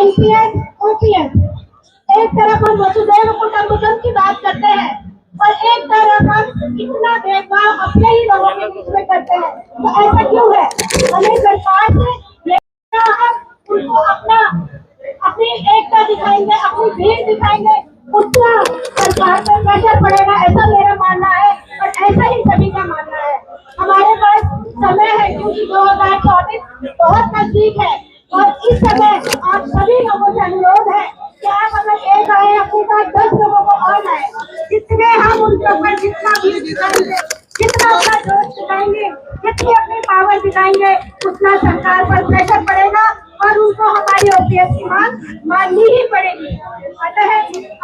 NPS OPS, एक तरफ हम वसुधैव कुटुंबकम की बात करते हैं और एक तरफ हम इतना भेदभाव अपने ही लोगों के बीच में करते हैं। तो ऐसा क्यों है? हमें सरकार से लेना है, उनको अपनी एकता दिखाएंगे, अपनी भीड़ दिखाएंगे, उतना सरकार पर प्रेशर पड़ेगा, ऐसा मेरा मानना है और ऐसा ही सभी का मानना है। हमारे पास समय है क्योंकि 2024 बहुत नजदीक है और इस समय आप सभी लोगों से अनुरोध है कि आप अगर एक आए अपने साथ 10 लोगों को और लाए, जितने हम उनके ऊपर जितना भी दिखाएंगे, जितना अपना जोश दिखाएंगे, जितनी अपनी पावर दिखाएंगे, उतना सरकार पर प्रेशर पड़ेगा और उनको हमारी ओपीएस की मांग माननी ही पड़ेगी। अतः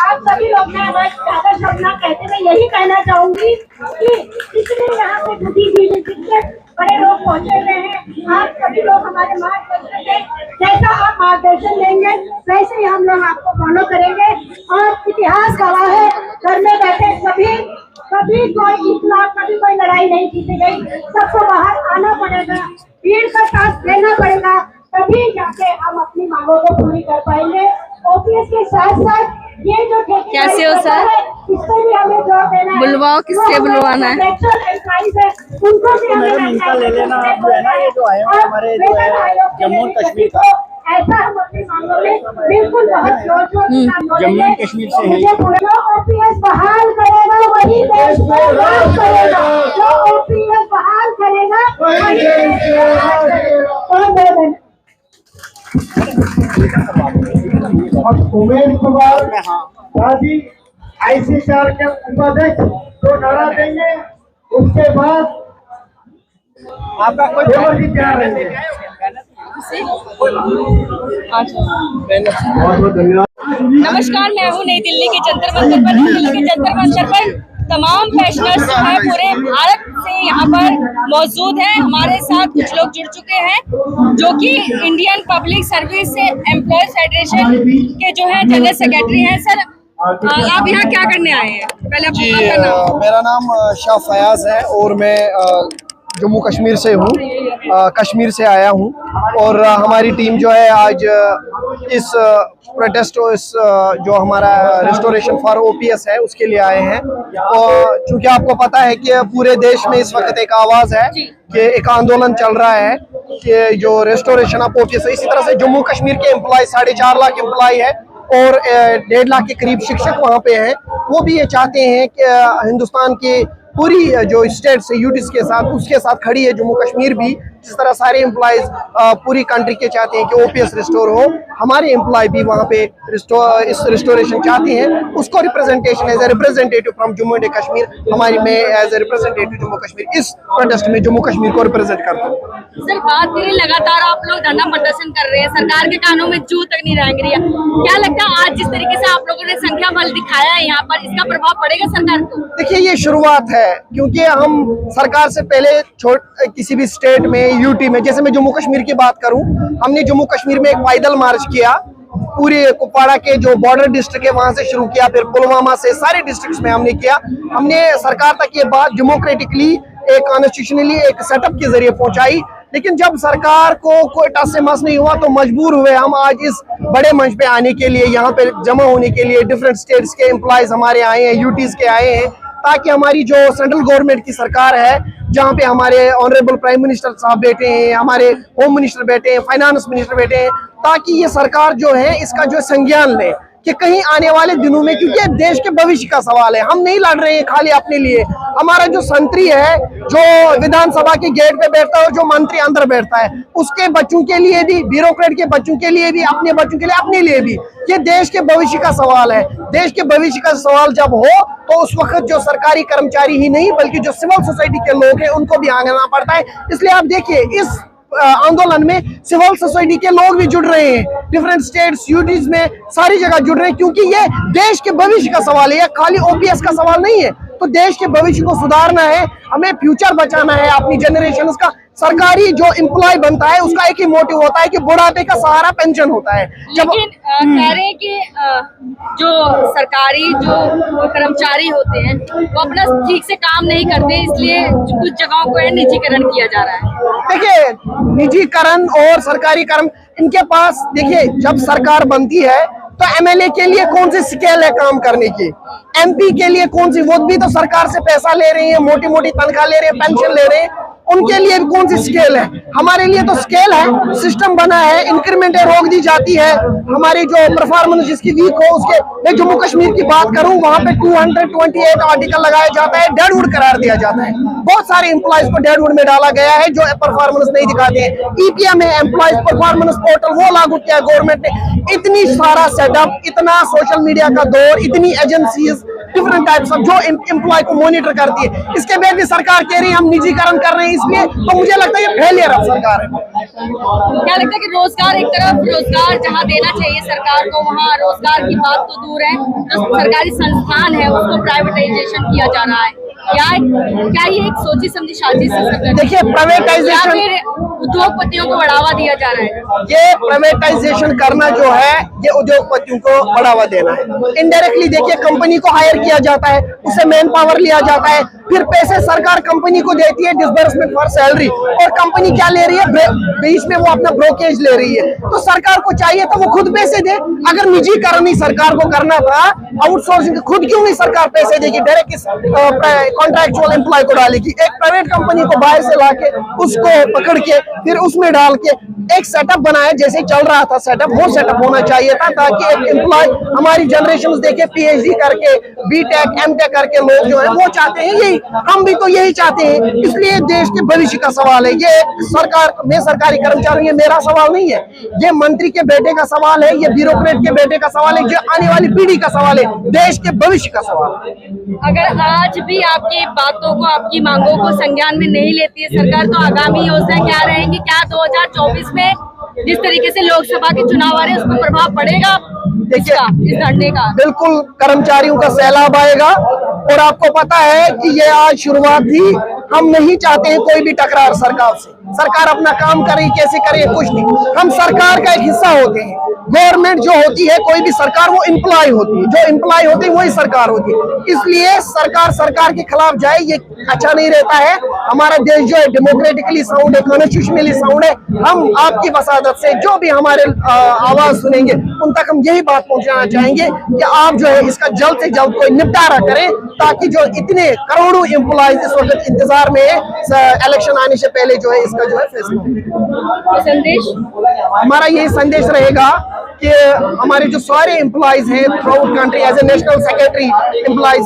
आप सभी लोग, मैं बस ज्यादा शब्द ना कहते मैं यही कहना चाहूंगी कि जितने यहाँ पे बुद्धिजीवी, जितने बड़े लोग पहुंचे हुए हैं, आप सभी लोग हमारे मार्गदर्शन दें। जैसा आप मार्गदर्शन देंगे वैसे ही हम लोग आपको फॉलो करेंगे। और इतिहास गवाह है, घर में बैठे कभी कोई इस्लाम, कभी कोई लड़ाई नहीं जीती गई, सबको बाहर आना पड़ेगा, भीड़ का साथ देना पड़ेगा, तभी जाके हम अपनी मांगों को पूरी कर पाएंगे। ओपीएस के साथ साथ ये जो कैसे हो सर, इस पर भी हमें जोर देना है। बुलवाओ, किससे बुलवाना है? उनको भी हमें इनका ले लेना आप जो है ना, ये जो आए हैं हमारे जो है जम्मू और कश्मीर का, ऐसा हम अपनी मांगों में बिल्कुल बहुत जोर जम्मू और कश्मीर से है। जो ओपीएस बहाल करेगा वही देश को राज करेगा, जो ओपीएस बहाल करेगा वही देश को राज करेगा। उमेश कुमार गाजी ICCR के उपाध्यक्ष को नारा देंगे, उसके बाद आपका कोई तैयार रहेंगे। बहुत बहुत धन्यवाद। नमस्कार, मैं हूँ नई दिल्ली के जंतर मंतर पर। दिल्ली के जंतर मंतर पर तमाम पेंशनर्स जो है पूरे भारत से यहाँ पर मौजूद हैं। हमारे साथ कुछ लोग जुड़ चुके हैं जो कि Indian public service employees federation के जो है जनरल सेक्रेटरी हैं। सर, आप यहाँ क्या करने आए हैं? पहले आपका नाम। मेरा नाम शाह फयाज है और मैं जम्मू कश्मीर से हूँ, कश्मीर से आया हूँ। और हमारी टीम जो है आज इस प्रोटेस्ट, इस जो हमारा रिस्टोरेशन फॉर ओपीएस है उसके लिए आए हैं। और चूंकि आपको पता है कि पूरे देश में इस वक्त एक आवाज़ है कि एक आंदोलन चल रहा है कि जो रिस्टोरेशन ऑफ ओपीएस है। इसी तरह से जम्मू कश्मीर के एम्प्लॉय 4.5 लाख एम्प्लॉय है और 1.5 लाख के करीब शिक्षक वहाँ पे हैं। वो भी ये चाहते हैं कि हिंदुस्तान की पूरी जो स्टेट से यूटीज के साथ, उसके साथ खड़ी है जम्मू कश्मीर भी। जिस तरह सारे एम्प्लॉयज पूरी कंट्री के चाहते हैं कि ओपीएस रिस्टोर हो, हमारे एम्प्लॉय भी वहाँ पे इस रिस्टोरेशन चाहते हैं। उसको representation as a representative from Jammu and Kashmir, मैं as a representative Jammu Kashmir इस प्रोटेस्ट में जम्मू कश्मीर को रिप्रेजेंट करता हूँ। सर, बात करें, लगातार आप लोग धरना प्रदर्शन कर रहे हैं, सरकार के कानों में जू तक नहीं रहेंगे रही है। क्या लगता है आज जिस तरीके से आप लोगों ने संख्या बल दिखाया है यहाँ पर, इसका प्रभाव पड़ेगा सरकार को? देखिए, ये शुरुआत है क्योंकि हम सरकार से पहले किसी भी स्टेट में, यूटी में, जैसे मैं जम्मू कश्मीर की बात करूं, हमने जम्मू कश्मीर में एक पैदल मार्च किया, पूरे कुपवाड़ा के जो बॉर्डर डिस्ट्रिक्ट है वहां से शुरू किया, फिर पुलवामा से, सारे डिस्ट्रिक्ट्स में हमने किया। हमने सरकार तक ये बात डेमोक्रेटिकली, एक कॉन्स्टिट्यूशनली एक सेटअप के जरिए पहुंचाई। लेकिन जब सरकार को कोई टस से मस नहीं हुआ तो मजबूर हुए हम आज इस बड़े मंच पे आने के लिए, यहाँ पे जमा होने के लिए। डिफरेंट स्टेट्स के एम्प्लॉयज हमारे आए हैं, यूटीज के आए हैं, ताकि हमारी जो सेंट्रल गवर्नमेंट की सरकार है, जहाँ पे हमारे ऑनरेबल प्राइम मिनिस्टर साहब बैठे हैं, हमारे होम मिनिस्टर बैठे हैं, फाइनेंस मिनिस्टर बैठे हैं, ताकि ये सरकार जो है इसका जो संज्ञान ले कि कहीं आने वाले दिनों में, क्योंकि देश के भविष्य का सवाल है, हम नहीं लड़ रहे हैं खाली अपने लिए। हमारा जो संतरी है, जो विधानसभा के गेट पे बैठता है, जो मंत्री अंदर बैठता है, उसके बच्चों के लिए भी, ब्यूरोक्रेट के बच्चों के लिए भी, अपने बच्चों के लिए, अपने लिए भी, ये देश के भविष्य का सवाल है। देश के भविष्य का सवाल जब हो तो उस वक्त जो सरकारी कर्मचारी ही नहीं बल्कि जो सिविल सोसाइटी के लोग हैं उनको भी आना पड़ता है। इसलिए आप देखिए, इस आंदोलन में सिविल सोसाइटी के लोग भी जुड़ रहे हैं, डिफरेंट स्टेट्स, यूटीज में, सारी जगह जुड़ रहे हैं, क्योंकि ये देश के भविष्य का सवाल है, खाली ओपीएस का सवाल नहीं है। तो देश के भविष्य को सुधारना है, हमें फ्यूचर बचाना है, अपनी जनरेशन का सरकारी जो एम्प्लॉय बनता है उसका एक ही मोटिव होता है कि बुढ़ापे का सहारा पेंशन होता है। लेकिन कह रहे हैं कि जो सरकारी जो कर्मचारी होते हैं वो अपना ठीक से काम नहीं करते, इसलिए कुछ जगहों को निजीकरण किया जा रहा है। देखिए, निजीकरण और सरकारीकरण, इनके पास देखिए जब सरकार बनती है तो एमएलए के लिए कौन सी स्केल है काम करने की, एमपी के लिए कौन सी, वो भी तो सरकार से पैसा ले रही है, मोटी मोटी तनख्वाह ले रहे हैं, पेंशन ले रहे हैं, उनके लिए भी कौन सी स्केल है। हमारे लिए तो स्केल है, सिस्टम बना है, इंक्रीमेंटें रोक दी जाती है, हमारी जो परफॉर्मेंस जिसकी वीक हो उसके। मैं जम्मू कश्मीर की बात करूं, वहां पे 228 आर्टिकल लगाया जाता है, डेडवुड करार दिया जाता है। बहुत सारे एम्प्लॉयज को डेडवुड में डाला गया है जो परफॉर्मेंस नहीं दिखाते हैं। ईपीएम है, एम्प्लॉयज परफॉर्मेंस पोर्टल, वो लागू किया गवर्नमेंट ने। इतनी सारा सेटअप, इतना सोशल मीडिया का दौर, इतनी एजेंसीज, डिफरेंट टाइप्स ऑफ जो एम्प्लॉय को मॉनिटर करती है, इसके बाद भी सरकार कह रही है हम निजीकरण कर रहे हैं, इसलिए तो मुझे लगता है ये फेलियर ऑफ सरकार है। क्या लगता है कि रोजगार, एक तरफ रोजगार जहां देना चाहिए सरकार को, वहां रोजगार की बात तो दूर है, जो सरकारी संस्थान है उसको प्राइवेटाइजेशन किया जा रहा है। क्या ये एक सोची समझी साजिश है? देखिए, प्राइवेटाइजेशन, उद्योगपतियों को बढ़ावा दिया जा रहा है। ये प्राइवेटाइजेशन करना जो है ये उद्योगपतियों को बढ़ावा देना है। इनडायरेक्टली देखिए, कंपनी को हायर किया जाता है, उससे मैन पावर लिया जाता है, फिर पैसे सरकार कंपनी को देती है डिसबर्समेंट फॉर सैलरी, और कंपनी क्या ले रही है, बीच में वो अपना ब्रोकेज ले रही है। तो सरकार को चाहिए तो वो खुद पैसे दे। अगर निजीकरण ही सरकार को करना था, आउटसोर्सिंग, खुद क्यों नहीं सरकार पैसे देगी, डायरेक्ट कॉन्ट्रैक्चुअल एम्प्लॉय को डालेगी। एक प्राइवेट कंपनी को बाहर से लाके उसको पकड़ के फिर उसमें डाल के एक सेटअप बनाया, जैसे चल रहा था सेटअप, वो सेटअप होना चाहिए था, ताकि एक एम्प्लॉय, हमारी जनरेशन देखे पीएचडी करके, बीटेक एमटेक करके लोग जो है वो चाहते हैं, यही हम भी तो यही चाहते हैं। इसलिए देश के भविष्य का सवाल है ये। सरकार में सरकारी कर्मचारी, ये मेरा सवाल नहीं है, ये मंत्री के बेटे का सवाल है, ये ब्यूरोक्रेट के बेटे का सवाल है, जो आने वाली पीढ़ी का सवाल है, देश के भविष्य का सवाल है। अगर आज भी आपकी बातों को, आपकी मांगों को संज्ञान में नहीं लेती है सरकार, तो आगामी योजना क्या रहेंगी? क्या 2024 में जिस तरीके से लोकसभा के चुनाव आ रहे हैं उस पर प्रभाव पड़ेगा देखिए, इस धरने का? बिल्कुल कर्मचारियों का सैलाब आएगा, और आपको पता है कि ये आज शुरुआत थी। हम नहीं चाहते हैं कोई भी टकरार सरकार से। सरकार अपना काम करे, कैसे करे, कुछ नहीं। हम सरकार का एक हिस्सा होते हैं। गवर्नमेंट जो होती है, कोई भी सरकार, वो एम्प्लॉय होती है, जो एम्प्लॉय होती है वही सरकार होती है। इसलिए सरकार के खिलाफ जाए ये अच्छा नहीं रहता है। हमारा देश जो है डेमोक्रेटिकली साउंड है, कॉन्स्टिट्यूशनली साउंड है। हम आपकी वसादत से जो भी हमारे आवाज सुनेंगे उन तक हम यही बात पहुंचाना चाहेंगे कि आप जो है इसका जल्द से जल्द कोई निपटारा करें, ताकि जो इतने करोड़ों एम्प्लॉयज इस वक्त इंतजार में इलेक्शन आने से पहले जो है इसका जो है फैसला। संदेश हमारा यही संदेश रहेगा कि हमारे जो सारे एम्प्लॉयज हैं throughout country, as a national secretary employees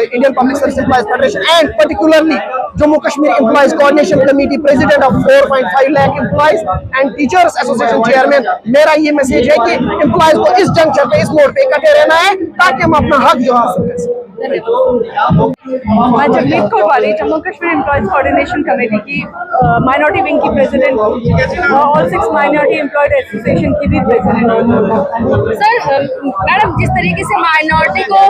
Indian public service employees federation, and particularly Jammu Kashmir employees coordination committee president of 4.5 lakh employees and teachers association chairman, मेरा ये मैसेज है कि एम्प्लॉयज को इस जंक्शन पे, इस मोड़ पे इकट्ठे रहना है, ताकि हम अपना हक जो हासिल कर सकें। मैं जगमीत कौर वाली, Jammu Kashmir employees coordination committee की माइनॉरिटी विंग की प्रेसिडेंट हूँ, और 6 माइनॉरिटी एम्प्लॉयड एसोसिएशन की भी प्रेसिडेंट हूँ। सर, मैडम, जिस तरीके से माइनॉरिटी को,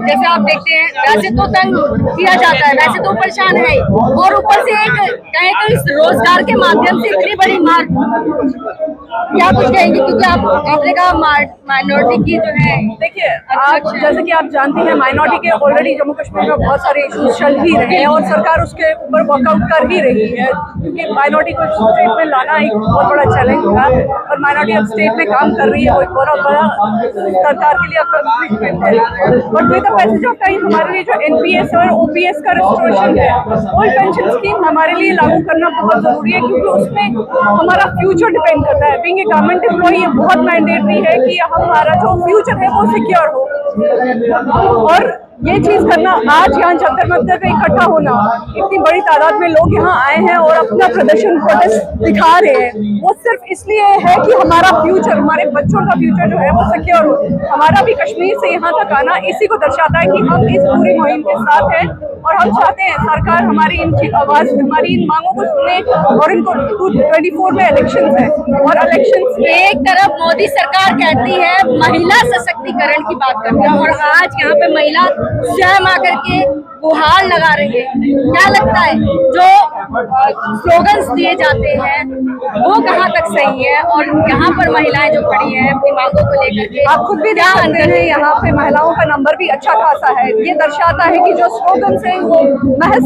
जैसे आप देखते हैं, वैसे तो तंग किया जाता है, वैसे तो परेशान है, और ऊपर से एक कहें तो इस रोजगार के माध्यम से इतनी बड़ी मार, क्या कुछ कहेंगे? क्योंकि आपने कहा माइनॉरिटी की जो है, देखिए, आप जैसे कि आप जानते हैं, माइनॉरिटी के ऑलरेडी जम्मू कश्मीर में बहुत सारे इशूज चल ही रहे हैं, और सरकार उसके ऊपर वर्कआउट कर ही रही है, क्योंकि माइनॉरिटी को स्टेट में लाना एक बहुत बड़ा चैलेंज था, और माइनॉरिटी अब स्टेट में काम कर रही है, वो एक बहुत बड़ा सरकार के लिए अकम्प्लिशमेंट है। But with the passage of time हमारे लिए जो एनपीएस और ओपीएस का रिस्टोरेशन है, ओल्ड पेंशन स्कीम हमारे लिए लागू करना बहुत जरूरी है, क्योंकि उसमें हमारा फ्यूचर डिपेंड करता है। बीइंग ए गवर्नमेंट एम्प्लॉई ये बहुत मैंडेटरी है कि हमारा जो फ्यूचर है वो सिक्योर हो, और ये चीज करना, आज यहाँ जंतर मंतर पे इकट्ठा होना, इतनी बड़ी तादाद में लोग यहाँ आए हैं और अपना प्रोटेस्ट दिखा रहे हैं, वो सिर्फ इसलिए है कि हमारा फ्यूचर, हमारे बच्चों का फ्यूचर जो है वो सिक्योर हो। हमारा भी कश्मीर से यहाँ तक आना इसी को दर्शाता है कि हम इस पूरी मुहिम के साथ हैं, और हम चाहते हैं सरकार हमारी इनकी आवाज, हमारी इन मांगों को सुने, और इनको 2024 में इलेक्शंस है, और इलेक्शंस एक तरफ मोदी सरकार कहती है महिला सशक्तिकरण की बात करते हैं, और आज यहाँ पे महिला स्वयं आकर के गुहार लगा रही है। क्या लगता है जो स्लोगन्स दिए जाते हैं वो कहाँ तक सही है, और यहाँ पर महिलाएं जो खड़ी हैं अपनी मांगों को लेकर के, आप खुद भी देख सकते हैं यहाँ पे महिलाओं का नंबर भी अच्छा खासा है। ये दर्शाता है कि जो स्लोगन्स हैं वो महज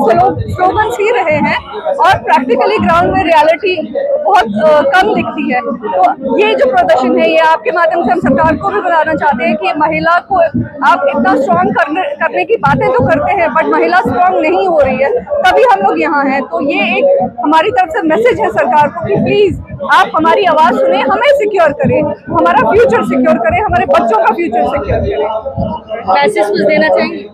स्लोगन्स ही रहे हैं और प्रैक्टिकली ग्राउंड में रियलिटी बहुत कम दिखती है। तो ये जो प्रदर्शन है ये आपके माध्यम से हम सरकार को भी बताना चाहते हैं कि महिला को आप इतना स्ट्रॉन्ग करने की बातें तो करते हैं बट महिला स्ट्रॉन्ग नहीं हो रही है, तभी हम लोग यहाँ हैं। तो ये एक हमारी तरफ से मैसेज है सरकार को कि प्लीज आप हमारी आवाज सुने, हमें सिक्योर करें, हमारा फ्यूचर सिक्योर करें, हमारे बच्चों का फ्यूचर सिक्योर करें। मैसेज कुछ देना चाहिए?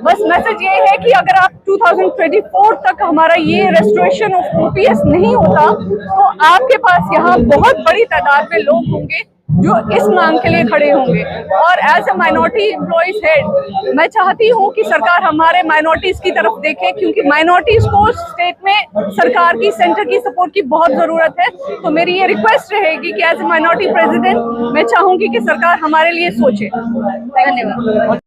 बस मैसेज ये है कि अगर आप 2024 तक हमारा ये रेस्टोरेशन ऑफ OPS नहीं होता तो आपके पास यहाँ बहुत बड़ी तादाद में लोग होंगे जो इस मांग के लिए खड़े होंगे। और as a minority employees head मैं चाहती हूँ कि सरकार हमारे माइनॉरिटीज की तरफ देखे, क्योंकि माइनॉरिटीज को स्टेट में सरकार की, सेंटर की सपोर्ट की बहुत जरूरत है। तो मेरी ये रिक्वेस्ट रहेगी कि एज ए माइनॉरिटी प्रेसिडेंट मैं चाहूंगी कि सरकार हमारे लिए सोचे। धन्यवाद।